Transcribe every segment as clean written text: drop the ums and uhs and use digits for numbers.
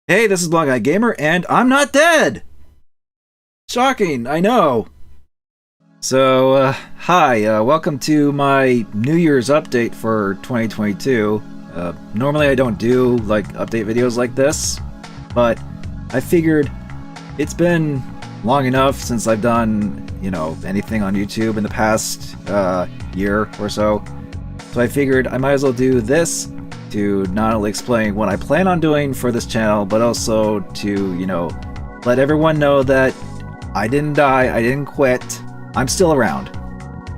Hey, this is Blondeguygamer, and I'm not dead! Shocking, I know. Hi, welcome to my New Year's update for 2022. Normally I don't do, update videos like this, but I figured it's been long enough since I've done, anything on YouTube in the past, year or so. So I figured I might as well do this to not only explain what I plan on doing for this channel, but also to, let everyone know that I didn't die, I didn't quit, I'm still around.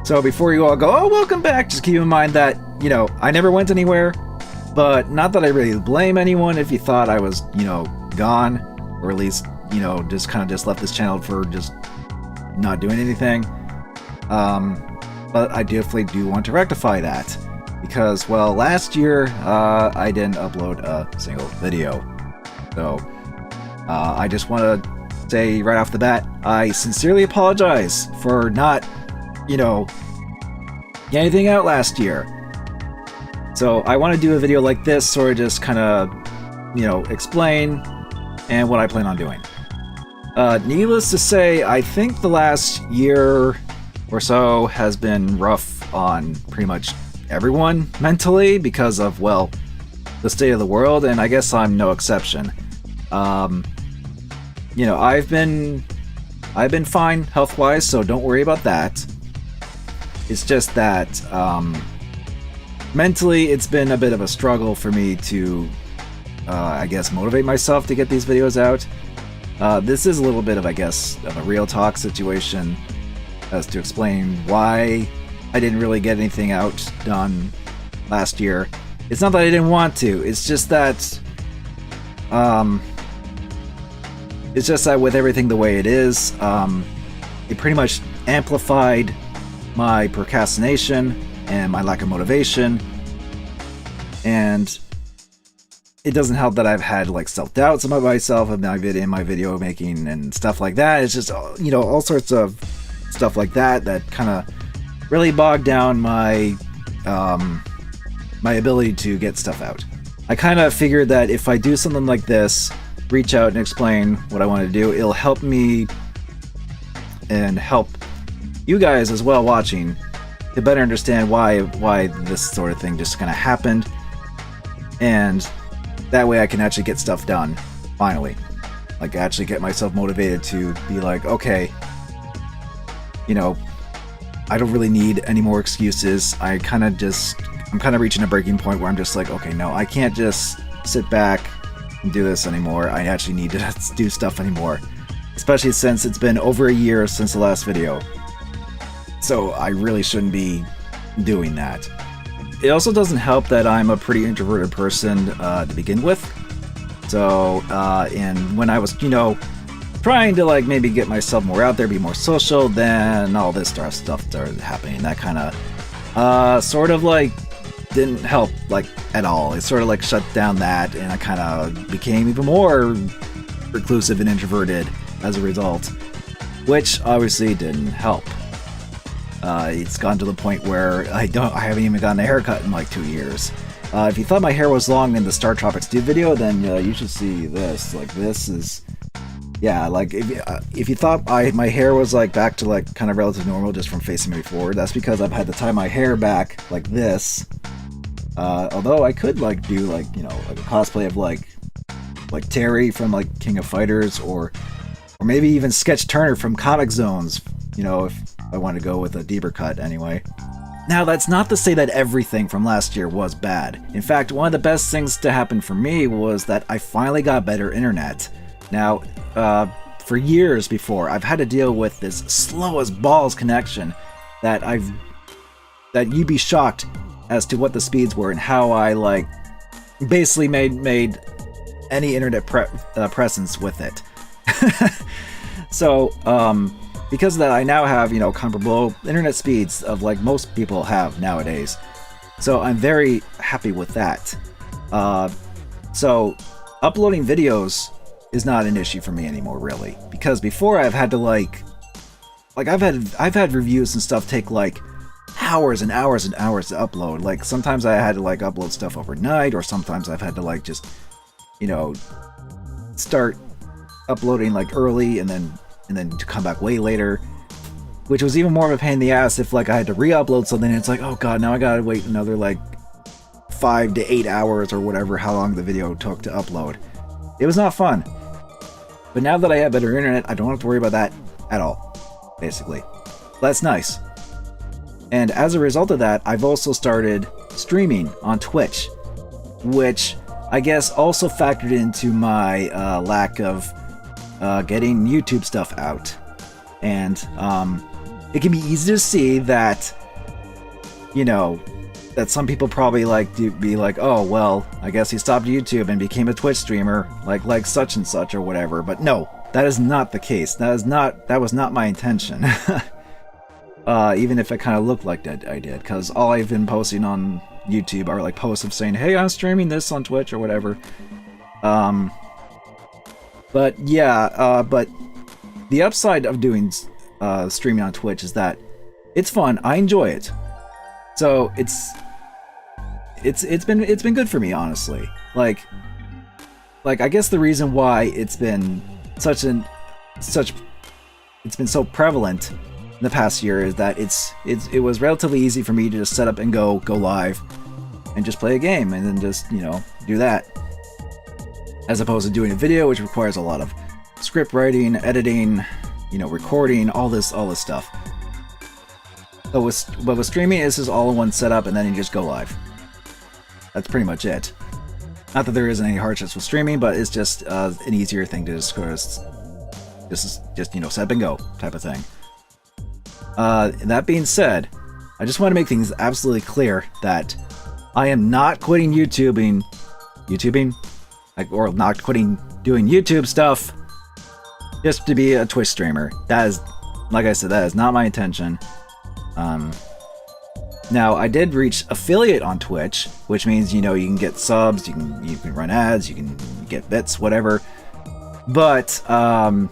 So before you all go, oh, welcome back, just keep in mind that, I never went anywhere, but not that I really blame anyone if you thought I was, gone, or at least, just left this channel for just not doing anything. But I definitely do want to rectify that. Because, well, last year, I didn't upload a single video. So, I just want to say right off the bat, I sincerely apologize for not, getting anything out last year. So, I want to do a video like this, sort of just kind of, explain and what I plan on doing. Needless to say, I think the last year or so has been rough on pretty much everyone mentally because of, well, the state of the world, and I guess I'm no exception. I've been fine health-wise, so don't worry about that. It's just that mentally it's been a bit of a struggle for me to I guess motivate myself to get these videos out. This is a little bit of, I guess, of a real talk situation as to explain why I didn't really get anything done last year. It's not that I didn't want to, it's just that with everything the way it is, it pretty much amplified my procrastination and my lack of motivation, and it doesn't help that I've had self-doubts about myself in my video making and stuff like that. It's just, all sorts of stuff like that kind of really bogged down my my ability to get stuff out. I kind of figured that if I do something like this, reach out and explain what I want to do, it'll help me and help you guys as well watching to better understand why this sort of thing just kind of happened, and that way I can actually get stuff done finally. Actually get myself motivated to be like, okay, I don't really need any more excuses. I'm kind of reaching a breaking point where I'm just like, okay, no, I can't just sit back and do this anymore. I actually need to do stuff anymore. Especially since it's been over a year since the last video. So I really shouldn't be doing that. It also doesn't help that I'm a pretty introverted person to begin with. So, and when I was, trying to maybe get myself more out there, be more social, then all this stuff started happening. That kind of sort of didn't help at all. It sort of shut down that, and I kind of became even more reclusive and introverted as a result, which obviously didn't help. It's gotten to the point where I haven't even gotten a haircut in 2 years. If you thought my hair was long in the Star Tropics Dude video, then you should see this. This is, yeah, if you thought my hair was back to kind of relative normal just from facing me forward, that's because I've had to tie my hair back like this. Although I could do a cosplay of Terry from King of Fighters, or maybe even Sketch Turner from Comic Zones, if I want to go with a deeper cut anyway. Now, that's not to say that everything from last year was bad. In fact, one of the best things to happen for me was that I finally got better internet. Now, for years before, I've had to deal with this slow as balls connection that you'd be shocked as to what the speeds were and how I basically made any internet presence with it. So, because of that, I now have, comparable internet speeds of most people have nowadays. So I'm very happy with that. So uploading videos is not an issue for me anymore, really. Because before I've had to I've had reviews and stuff take hours and hours and hours to upload. Sometimes I had to upload stuff overnight, or sometimes I've had to just start uploading like early and then to come back way later, which was even more of a pain in the ass if like I had to re-upload something and it's like, oh god, now I gotta wait another like 5 to 8 hours or whatever, how long the video took to upload. It was not fun. But now that I have better internet, I don't have to worry about that at all, basically. That's nice. And as a result of that, I've also started streaming on Twitch, which I guess also factored into my lack of getting YouTube stuff out. And it can be easy to see that, you know, that some people probably like to be like, oh, well, I guess he stopped YouTube and became a Twitch streamer, like such and such or whatever. But no, that is not the case. That was not my intention. Even if it kind of looked like that I did, because all I've been posting on YouTube are like posts of saying, hey, I'm streaming this on Twitch or whatever. But yeah, but the upside of doing streaming on Twitch is that it's fun. I enjoy it. So it's been good for me, honestly. Like I guess the reason why it's been it's been so prevalent in the past year is that it was relatively easy for me to just set up and go live and just play a game and then just, you know, do that, as opposed to doing a video, which requires a lot of script writing, editing, you know, recording, all this stuff. But with streaming, this is all in one setup, and then you just go live. That's pretty much it. Not that there isn't any hardships with streaming, but it's just an easier thing to just you know, set up and go type of thing. That being said, I just want to make things absolutely clear that I am not quitting YouTubing, or not quitting doing YouTube stuff just to be a Twitch streamer. That is, like I said, that is not my intention. Now, I did reach affiliate on Twitch, which means, you know, you can get subs, you can run ads, you can get bits, whatever. But I'm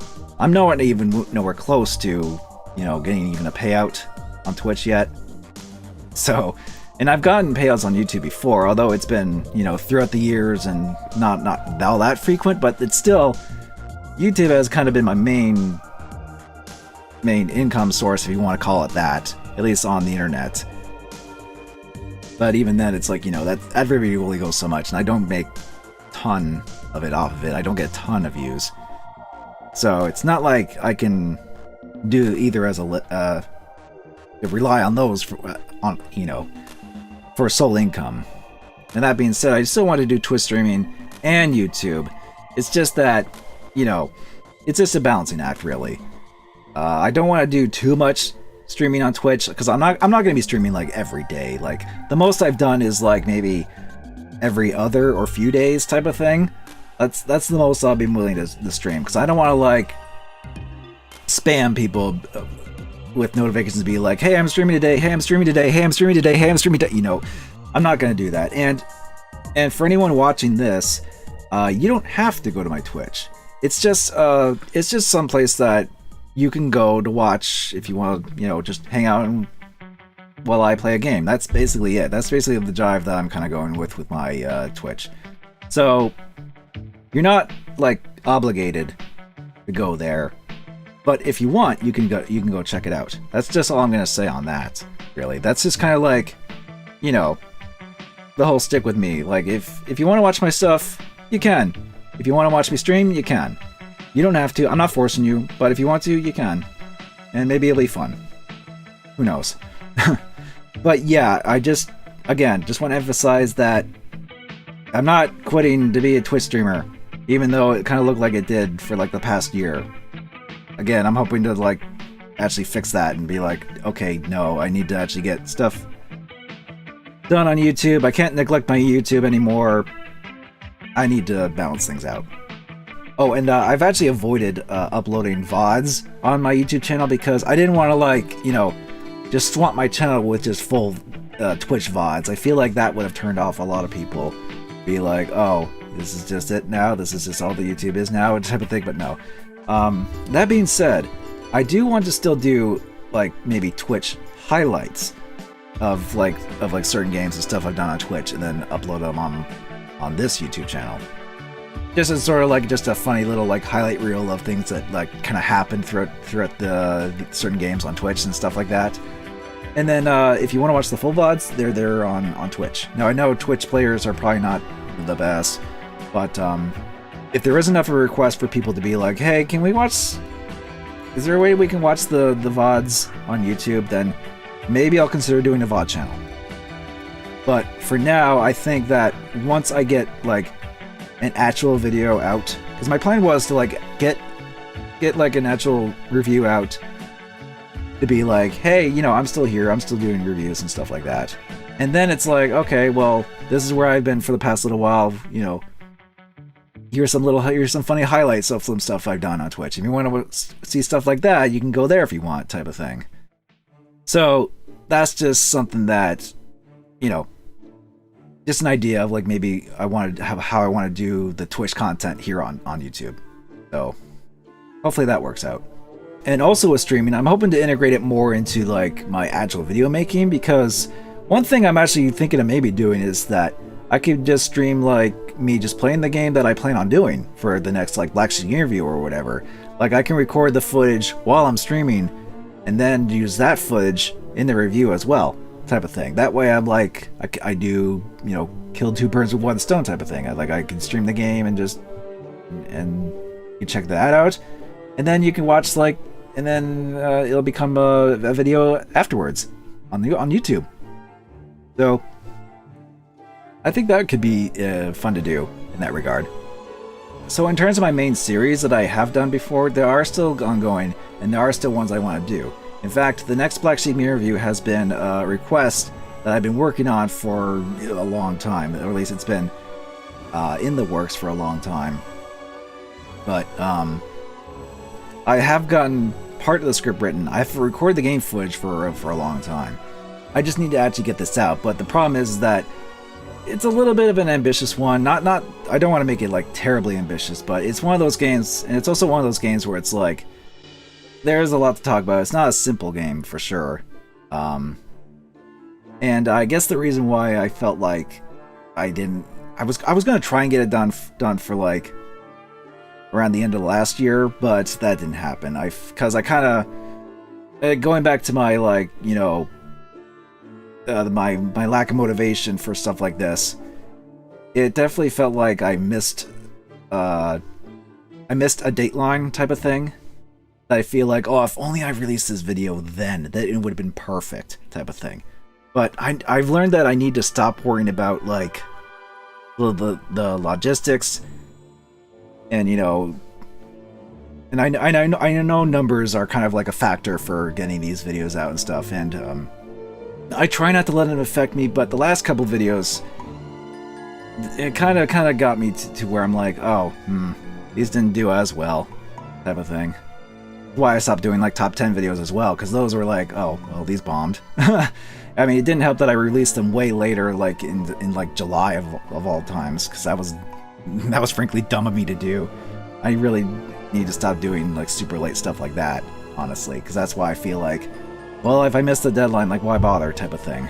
nowhere close to, you know, getting even a payout on Twitch yet. So, and I've gotten payouts on YouTube before, although it's been, you know, throughout the years and not all that frequent, but it's still, YouTube has kind of been my main income source, if you want to call it that, at least on the internet. But even then, it's like, you know, that video only goes so much, and I don't make a ton of it off of it. I don't get a ton of views. So it's not like I can do either as rely on those for sole income. And that being said, I still want to do Twitch streaming and YouTube. It's just that, you know, it's just a balancing act, really. I don't want to do too much streaming on Twitch, because I'm not going to be streaming like every day. Like, the most I've done is like maybe every other or few days type of thing. That's the most I'll be willing to stream, because I don't want to like spam people with notifications to be like, hey, I'm streaming today, hey, I'm streaming today, hey, I'm streaming today, hey, I'm streaming today. You know, I'm not going to do that. And for anyone watching this, you don't have to go to my Twitch. It's just some place that you can go to watch if you want to, you know, just hang out while I play a game. That's basically it. That's basically the jive that I'm kind of going with my Twitch. So you're not like obligated to go there, but if you want, you can go check it out. That's just all I'm gonna say on that. Really, that's just kind of like, you know, the whole stick with me. Like, if you want to watch my stuff, you can. If you want to watch me stream, you can. You don't have to. I'm not forcing you, but if you want to, you can. And maybe it'll be fun. Who knows? But yeah, I just want to emphasize that I'm not quitting to be a Twitch streamer, even though it kind of looked like it did for like the past year. Again, I'm hoping to like actually fix that and be like, okay, no, I need to actually get stuff done on YouTube. I can't neglect my YouTube anymore. I need to balance things out. Oh, and I've actually avoided uploading VODs on my YouTube channel because I didn't want to, like, you know, just swamp my channel with just full Twitch VODs. I feel like that would have turned off a lot of people. Be like, oh, this is just it now? This is just all the YouTube is now? Type of thing, but no. That being said, I do want to still do, like, maybe Twitch highlights of certain games and stuff I've done on Twitch and then upload them on this YouTube channel. just as sort of like just a funny little like highlight reel of things that like kind of happen throughout the certain games on Twitch and stuff like that. And then if you want to watch the full VODs, they're there on Twitch. Now I know Twitch players are probably not the best, but if there is enough of a request for people to be like, hey, can we watch? Is there a way we can watch the VODs on YouTube? Then maybe I'll consider doing a VOD channel. But for now, I think that once I get like an actual video out, because my plan was to like get like an actual review out to be like, hey, you know, I'm still here, I'm still doing reviews and stuff like that. And then it's like, okay, well, this is where I've been for the past little while, you know, here's some funny highlights of some stuff I've done on Twitch. If you want to see stuff like that, you can go there if you want, type of thing. So that's just something that, you know, just an idea of like maybe I wanted to have how I want to do the Twitch content here on YouTube. So hopefully that works out. And also with streaming, I'm hoping to integrate it more into like my actual video making, because one thing I'm actually thinking of maybe doing is that I could just stream like me just playing the game that I plan on doing for the next like Black Sheep interview or whatever. Like I can record the footage while I'm streaming and then use that footage in the review as well, type of thing. That way I'm like, I do, you know, kill two birds with one stone type of thing. I can stream the game and you check that out, and then you can watch like, and then it'll become a video afterwards on YouTube. So I think that could be fun to do in that regard. So in terms of my main series that I have done before, there are still ongoing, and there are still ones I want to do. In fact, the next Black Sheep interview has been a request that I've been working on for a long time, or at least it's been in the works for a long time. But I have gotten part of the script written. I have recorded the game footage for a long time. I just need to actually get this out. But the problem is that it's a little bit of an ambitious one. Not I don't want to make it like terribly ambitious, but it's one of those games, and it's also one of those games where it's like there's a lot to talk about. It's not a simple game for sure. And I guess the reason why I felt like I was gonna try and get it done for like around the end of last year, but that didn't happen. Because I kind of going back to my like, you know, my lack of motivation for stuff like this, it definitely felt like I missed a dateline type of thing. That I feel like, oh, if only I released this video then, that it would have been perfect type of thing. But I've learned that I need to stop worrying about like the logistics, and you know, and I know numbers are kind of like a factor for getting these videos out and stuff, and I try not to let them affect me. But the last couple videos, it kind of got me to where I'm like, oh, these didn't do as well, type of thing. Why I stopped doing like top 10 videos as well, because those were like, oh, well, these bombed. I mean, it didn't help that I released them way later, like in like July of all times, because that was frankly dumb of me to do. I really need to stop doing like super late stuff like that, honestly, because that's why I feel like, well, if I miss the deadline, like why bother, type of thing.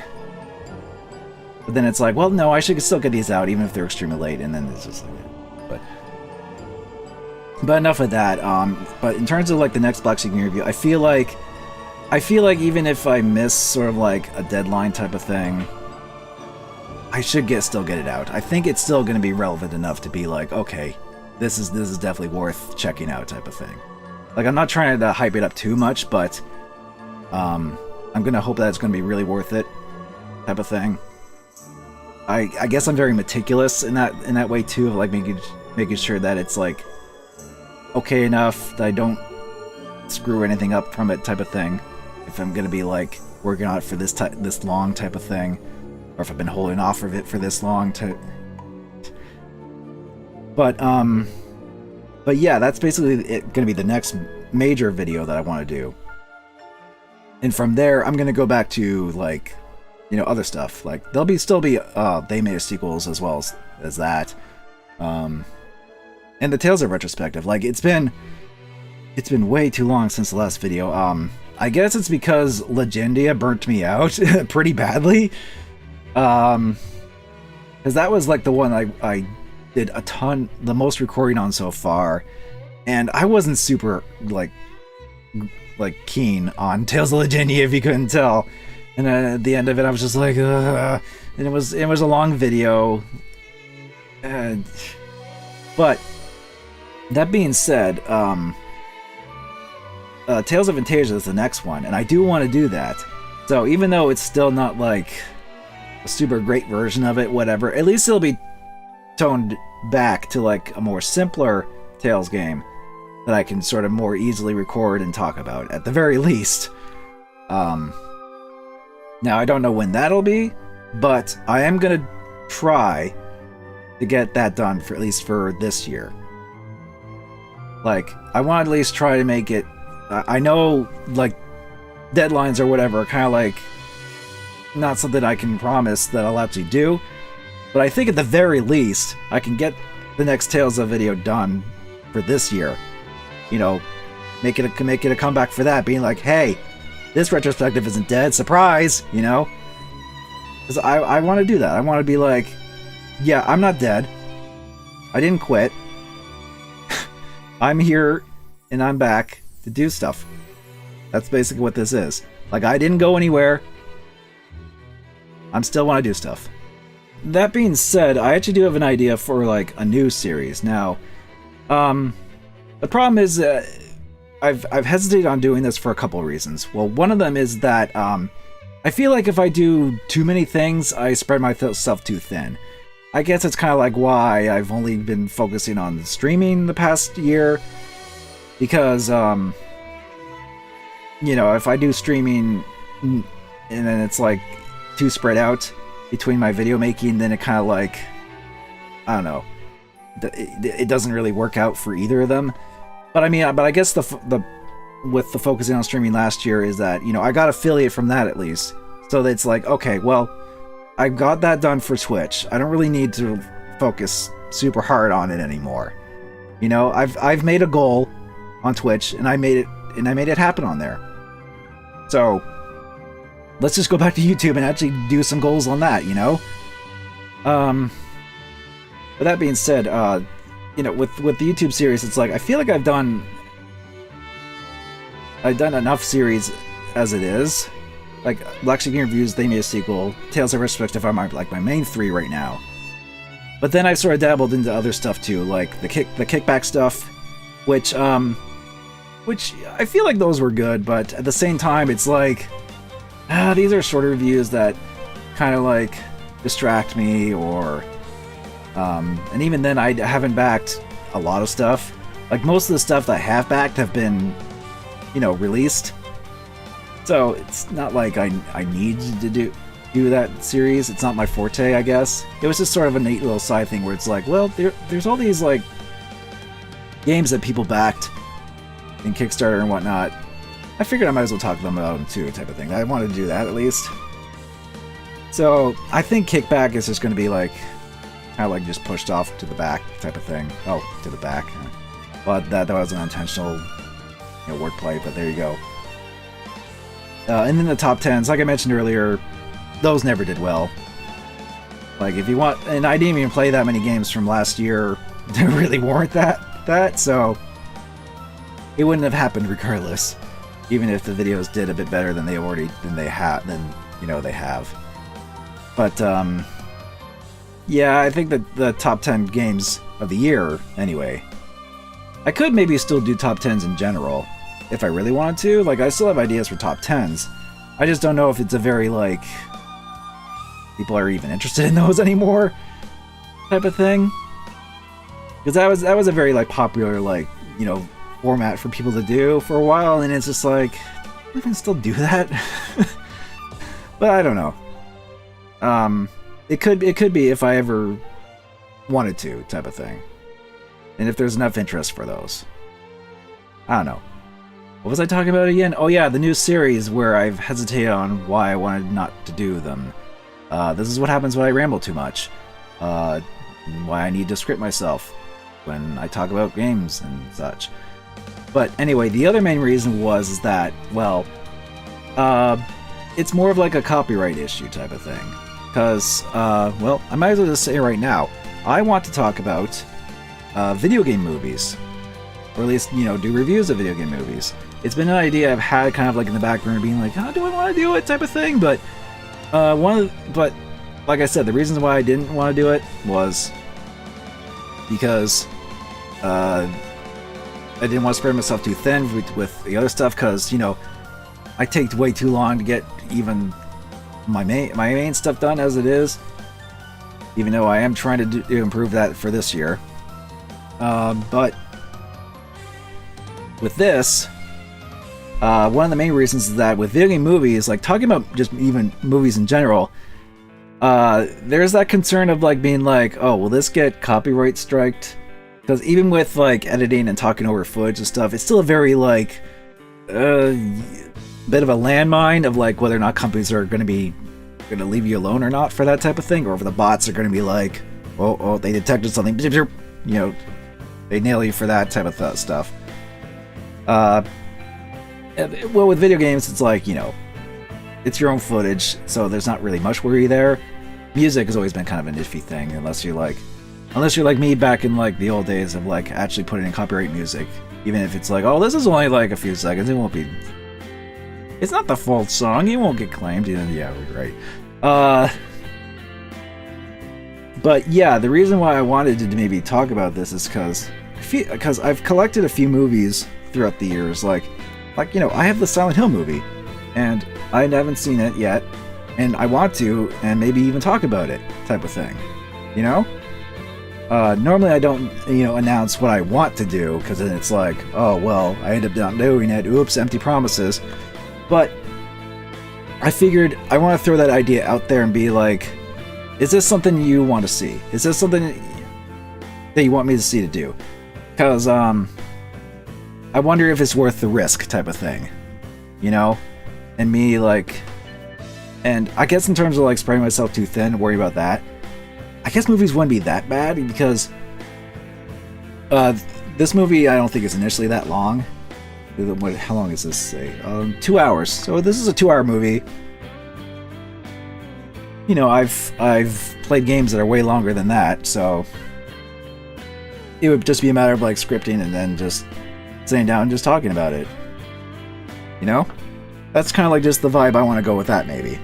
But then it's like, well, no, I should still get these out even if they're extremely late, and then it's just like, But enough of that. But in terms of like the next Black Sheep interview, I feel like even if I miss sort of like a deadline type of thing, I should still get it out. I think it's still going to be relevant enough to be like, okay, this is definitely worth checking out, type of thing. Like, I'm not trying to hype it up too much, but I'm gonna hope that it's gonna be really worth it, type of thing. I guess I'm very meticulous in that way too, of like making sure that it's like okay enough that I don't screw anything up from it, type of thing. If I'm gonna be like working on it for this long type of thing, or if I've been holding off of it for this long But yeah, that's basically gonna be the next major video that I want to do. And from there, I'm gonna go back to like, you know, other stuff. Like there'll still be They Made sequels as well as that. And the Tales of Retrospective, like it's been way too long since the last video. I guess it's because Legendia burnt me out pretty badly. Because that was like the one I did the most recording on so far, and I wasn't super like keen on Tales of Leginia, if you couldn't tell. And at the end of it, I was just like, ugh. And it was a long video. But that being said, Tales of Fantasia is the next one, and I do want to do that. So even though it's still not like a super great version of it, whatever, at least it'll be toned back to like a more simpler Tales game that I can sort of more easily record and talk about, at the very least. Now, I don't know when that'll be, but I am going to try to get that done, for at least for this year. Like, I want to at least try to make it... I know, like, deadlines or whatever are kind of like not something I can promise that I'll actually do, but I think at the very least, I can get the next Tales of video done for this year. You know, make it a comeback for that, being like, hey, this retrospective isn't dead, surprise, you know? Because I want to do that. I want to be like, yeah, I'm not dead. I didn't quit. I'm here, and I'm back to do stuff. That's basically what this is. Like, I didn't go anywhere. I'm still want to do stuff. That being said, I actually do have an idea for, like, a new series. Now, the problem is I've hesitated on doing this for a couple of reasons. Well, one of them is that I feel like if I do too many things, I spread myself too thin. I guess it's kind of like why I've only been focusing on streaming the past year, because you know, if I do streaming and then it's like too spread out between my video making, then it kind of like, I don't know, it doesn't really work out for either of them. But I mean, but I guess the with the focusing on streaming last year is that, you know, I got affiliate from that at least. So that it's like, okay, well, I got that done for Twitch. I don't really need to focus super hard on it anymore. You know, I've made a goal on Twitch, and I made it happen on there. So let's just go back to YouTube and actually do some goals on that, you know? But that being said, you know, with the YouTube series, it's like, I feel like I've done enough series as it is. Like, Blondeguygamer Reviews, they made a sequel. Tales of Retrospective are my main three right now. But then I've sort of dabbled into other stuff too, like the kickback stuff, which I feel like those were good, but at the same time, it's like, these are shorter reviews that kind of like distract me, or and even then, I haven't backed a lot of stuff. Like, most of the stuff that I have backed have been, you know, released. So it's not like I need to do that series. It's not my forte, I guess. It was just sort of a neat little side thing where it's like, well, there's all these like games that people backed in Kickstarter and whatnot. I figured I might as well talk to them about them too, type of thing. I wanted to do that at least. So I think Kickback is just going to be like, kind of like just pushed off to the back type of thing. Oh, to the back. Well, that was an unintentional, you know, wordplay, but there you go. And then the top 10s, like I mentioned earlier, those never did well. Like, if you want, and I didn't even play that many games from last year to really warrant that, so it wouldn't have happened regardless, even if the videos did a bit better than they have. But yeah, I think that the top 10 games of the year, anyway. I could maybe still do top 10s in general, if I really wanted to. Like, I still have ideas for top 10s. I just don't know if it's a very, like, people are even interested in those anymore type of thing. Because that was a very, like, popular, like, you know, format for people to do for a while, and it's just like, I can still do that. But I don't know. It could be if I ever wanted to, type of thing. And if there's enough interest for those. I don't know. What was I talking about again? Oh yeah, the new series where I've hesitated on why I wanted not to do them. This is what happens when I ramble too much. Why I need to script myself when I talk about games and such. But anyway, the other main reason is that, well, it's more of like a copyright issue type of thing. Because, well, I might as well just say right now, I want to talk about video game movies, or at least, you know, do reviews of video game movies. It's been an idea I've had kind of like in the background, being like, how do I want to do it, type of thing. But but like I said, the reasons why I didn't want to do it was because I didn't want to spread myself too thin with the other stuff, because, you know, I take way too long to get even my main stuff done as it is, even though I am trying to improve that for this year. But with this, one of the main reasons is that with video game movies, like talking about just even movies in general, there's that concern of like being like, oh, will this get copyright striked? Because even with like editing and talking over footage and stuff, it's still a very like bit of a landmine of like whether or not companies are going to leave you alone or not for that type of thing, or if the bots are going to be like, oh, they detected something, you know, they nail you for that type of stuff. Well, with video games, it's like, you know, it's your own footage, so there's not really much worry there. Music has always been kind of an iffy thing, unless you're like me back in like the old days of like actually putting in copyright music. Even if it's like, oh, this is only like a few seconds, it won't be. It's not the full song, it won't get claimed. Yeah, right. But yeah, the reason why I wanted to maybe talk about this is because I've collected a few movies throughout the years, like you know, I have the Silent Hill movie, and I haven't seen it yet, and I want to, and maybe even talk about it, type of thing, you know? Normally I don't, you know, announce what I want to do, because then it's like, oh, well, I end up not doing it, oops, empty promises. But I figured I want to throw that idea out there and be like, is this something you want to see? Is this something that you want me to see to do? Because, I wonder if it's worth the risk, type of thing, you know? And me, like, and I guess in terms of like spreading myself too thin, worry about that, I guess movies wouldn't be that bad, because this movie I don't think is initially that long. How long is this say? 2 hours. So this is a 2-hour movie. You know, I've played games that are way longer than that, so it would just be a matter of like scripting and then just sitting down and just talking about it. You know? That's kind of like just the vibe I want to go with that, maybe.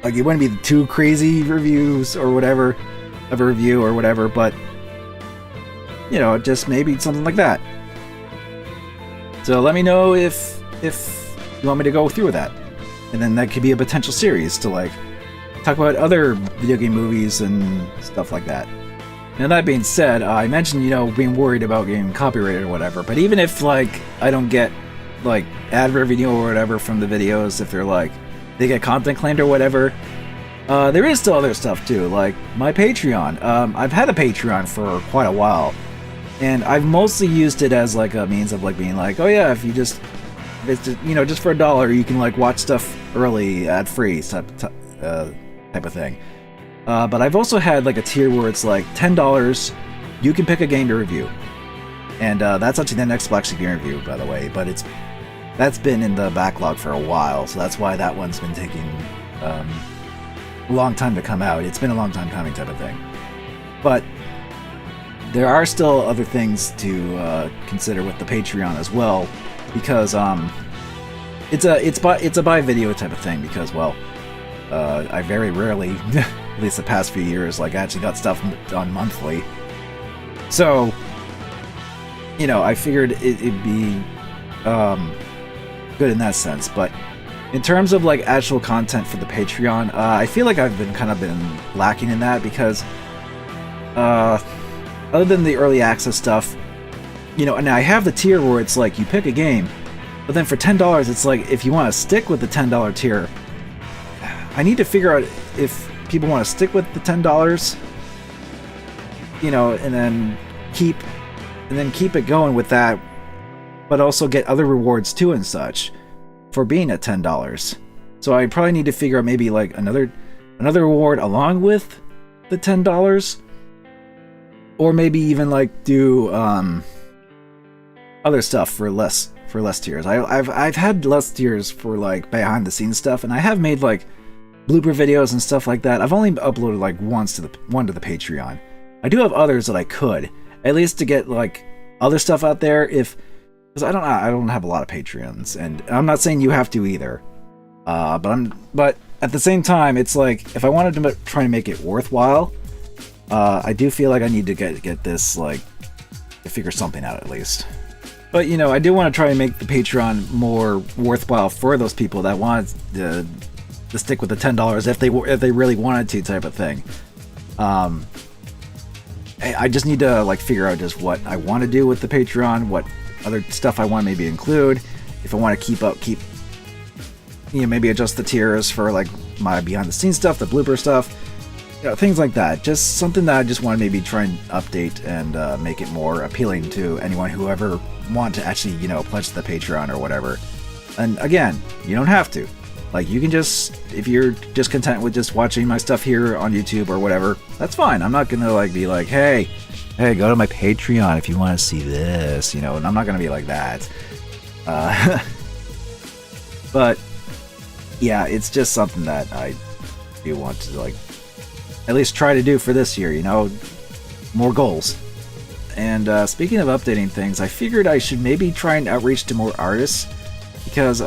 Like, it wouldn't be too crazy reviews or whatever, of a review or whatever, but, you know, just maybe something like that. So let me know if you want me to go through with that. And then that could be a potential series to, like, talk about other video game movies and stuff like that. Now, that being said, I mentioned, you know, being worried about getting copyrighted or whatever, but even if, like, I don't get, like, ad revenue or whatever from the videos, if they're, like, they get content claimed or whatever, there is still other stuff, too, like my Patreon. I've had a Patreon for quite a while, and I've mostly used it as, like, a means of, like, being like, oh, yeah, if it's just, you know, just for $1, you can, like, watch stuff early, ad-free, type of thing. But I've also had like a tier where it's like $10, you can pick a game to review, and that's actually the next Black Sheep game review, by the way. But that's been in the backlog for a while, so that's why that one's been taking a long time to come out. It's been a long time coming, type of thing. But there are still other things to consider with the Patreon as well, because it's a buy video type of thing. Because, well, I very rarely, at least the past few years, like, actually got stuff done monthly. So, you know, I figured it'd be good in that sense. But in terms of, like, actual content for the Patreon, I feel like I've been lacking in that, because other than the early access stuff, you know, and I have the tier where it's like you pick a game, but then for $10, it's like, if you want to stick with the $10 tier, I need to figure out if people want to stick with the $10, you know, and then keep it going with that, but also get other rewards too and such for being at $10. So I probably need to figure out maybe like another reward along with the $10, or maybe even like do other stuff for less tiers. I've had less tiers for like behind the scenes stuff, and I have made like blooper videos and stuff like that. I've only uploaded like one to the Patreon, I do have others that I could, at least to get like other stuff out there. Because I don't have a lot of Patreons, and I'm not saying you have to either. But at the same time, it's like if I wanted to try to make it worthwhile, I do feel like I need to get this like to figure something out at least. But you know, I do want to try and make the Patreon more worthwhile for those people that want to stick with the $10 if they really wanted to, type of thing. I just need to like figure out just what I want to do with the Patreon, what other stuff I want to maybe include, if I want to keep maybe adjust the tiers for like my behind the scenes stuff, the blooper stuff, things like that. Just something that I just want to maybe try and update and make it more appealing to anyone who ever want to actually pledge to the Patreon or whatever. And again, you don't have to. Like, you can just, if you're just content with just watching my stuff here on YouTube or whatever, that's fine. I'm not gonna like be like, hey, go to my Patreon if you want to see this, and I'm not gonna be like that. But yeah, it's just something that I do want to like at least try to do for this year, more goals. And speaking of updating things, I figured I should maybe try and outreach to more artists, because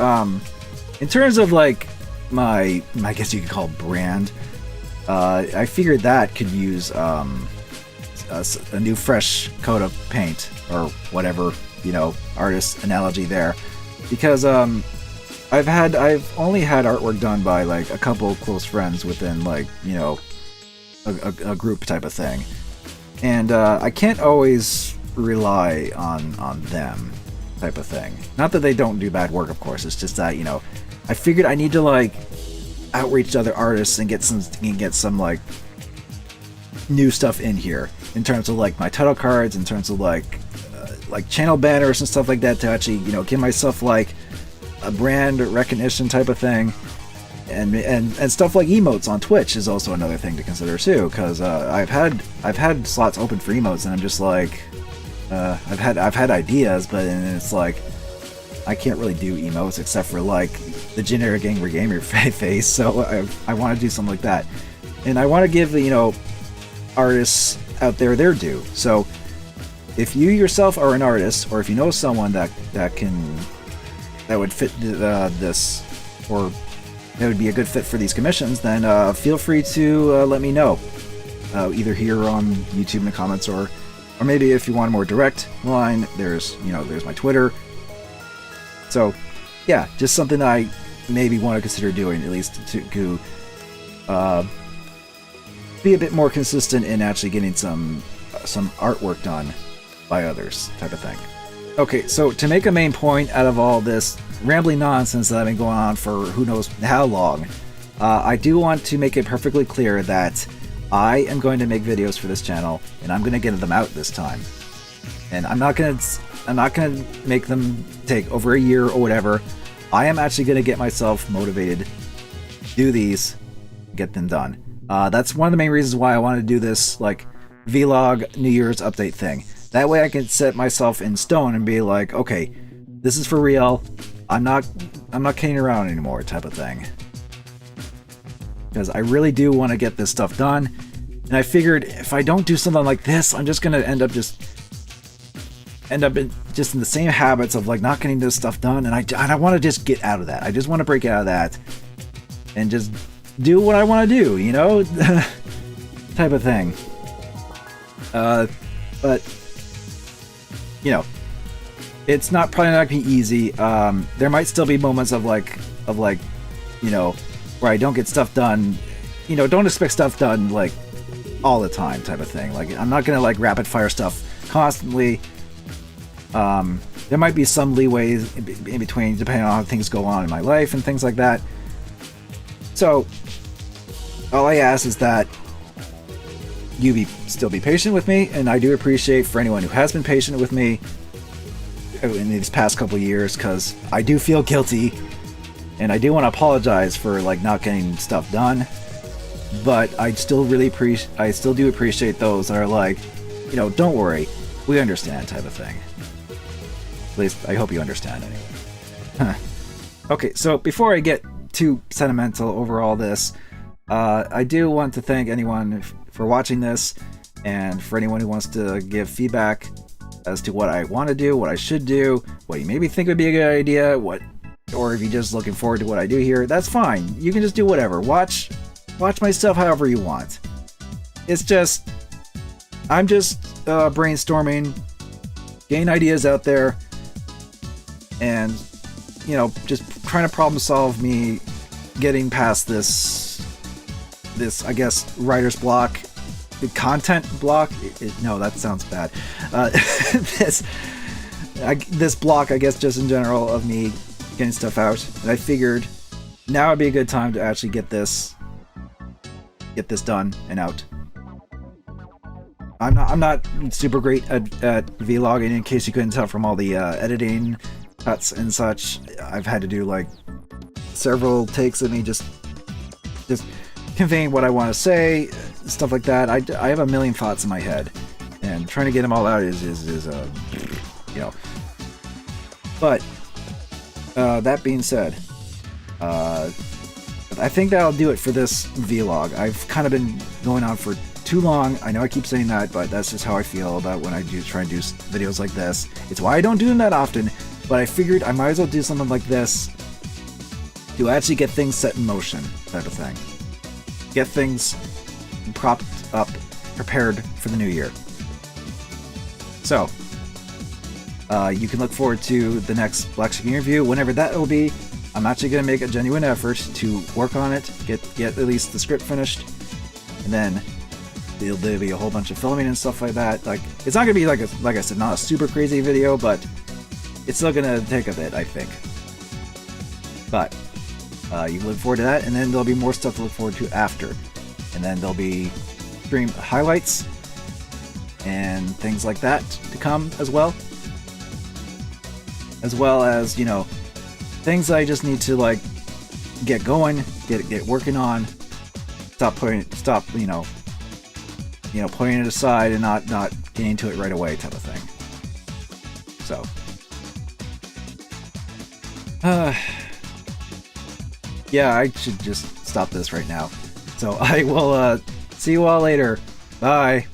in terms of like my I guess you could call it brand, I figured that could use a new fresh coat of paint or whatever, artist analogy there, because I've only had artwork done by like a couple of close friends within like a group type of thing, and I can't always rely on them type of thing. Not that they don't do bad work, of course. It's just that I figured I need to like outreach to other artists and get some like new stuff in here in terms of like my title cards, in terms of like channel banners and stuff like that, to actually give myself like a brand recognition type of thing, and stuff like emotes on Twitch is also another thing to consider too, because I've had slots open for emotes, and I'm just like I've had ideas, but it's like I can't really do emotes except for like the generic angry gamer face, so I want to do something like that, and I want to give artists out there their due. So if you yourself are an artist, or if you know someone that would fit this, or that would be a good fit for these commissions, then feel free to let me know, either here on YouTube in the comments, or maybe if you want a more direct line, there's my Twitter. So yeah, just something I maybe want to consider doing, at least to be a bit more consistent in actually getting some artwork done by others, type of thing. Okay, so to make a main point out of all this rambling nonsense that I've been going on for who knows how long, I do want to make it perfectly clear that I am going to make videos for this channel, and I'm going to get them out this time. And I'm not going to make them take over a year or whatever. I am actually going to get myself motivated, do these, get them done. That's one of the main reasons why I want to do this like vlog New Year's update thing. That way I can set myself in stone and be like, okay, this is for real. I'm not kidding around anymore, type of thing. Because I really do want to get this stuff done, and I figured if I don't do something like this, I'm just gonna end up in the same habits of like not getting this stuff done, and I want to just get out of that. I just want to break out of that and just do what I want to do, type of thing. But it's probably not gonna be easy. There might still be moments of like where I don't get stuff done. Don't expect stuff done like all the time, type of thing. Like, I'm not gonna like rapid fire stuff constantly. There might be some leeway in between, depending on how things go on in my life and things like that. So all I ask is that you still be patient with me, and I do appreciate for anyone who has been patient with me in these past couple years, because I do feel guilty, and I do want to apologize for like not getting stuff done. But I still do appreciate those that are like, don't worry, we understand, type of thing. At least I hope you understand anyway. Okay, so before I get too sentimental over all this, I do want to thank anyone for watching this, And for anyone who wants to give feedback as to what I want to do, what I should do, what you maybe think would be a good idea, or if you're just looking forward to what I do here, that's fine. You can just do whatever. Watch my stuff however you want. It's just, I'm just brainstorming, getting ideas out there, and, you know, just trying to problem solve me getting past this, I guess, writer's block, the content block. No, that sounds bad. This block, I guess, just in general, of me getting stuff out. And I figured now would be a good time to actually get this done and out. I'm not super great at vlogging, in case you couldn't tell from all the editing cuts and such. I've had to do like several takes of me just conveying what I want to say, stuff like that. I have a million thoughts in my head, and trying to get them all out is you know. But that being said, I think that'll do it for this vlog. I've kind of been going on for too long. I know I keep saying that, but that's just how I feel about when I try and do videos like this. It's why I don't do them that often, but I figured I might as well do something like this to actually get things set in motion, type of thing. Get things propped up, prepared for the new year. So, you can look forward to the next Black Sheep interview, whenever that will be. I'm actually going to make a genuine effort to work on it, get at least the script finished, and then there'll be a whole bunch of filming and stuff like that. Like, it's not going to be like I said, not a super crazy video, but it's still going to take a bit, I think. But you can look forward to that, and then there'll be more stuff to look forward to after. And then there'll be stream highlights and things like that to come as well. As well as, you know, things I just need to like get going, get working on. Stop you know, putting it aside and not getting into it right away, type of thing. So, yeah, I should just stop this right now. So I will see you all later. Bye.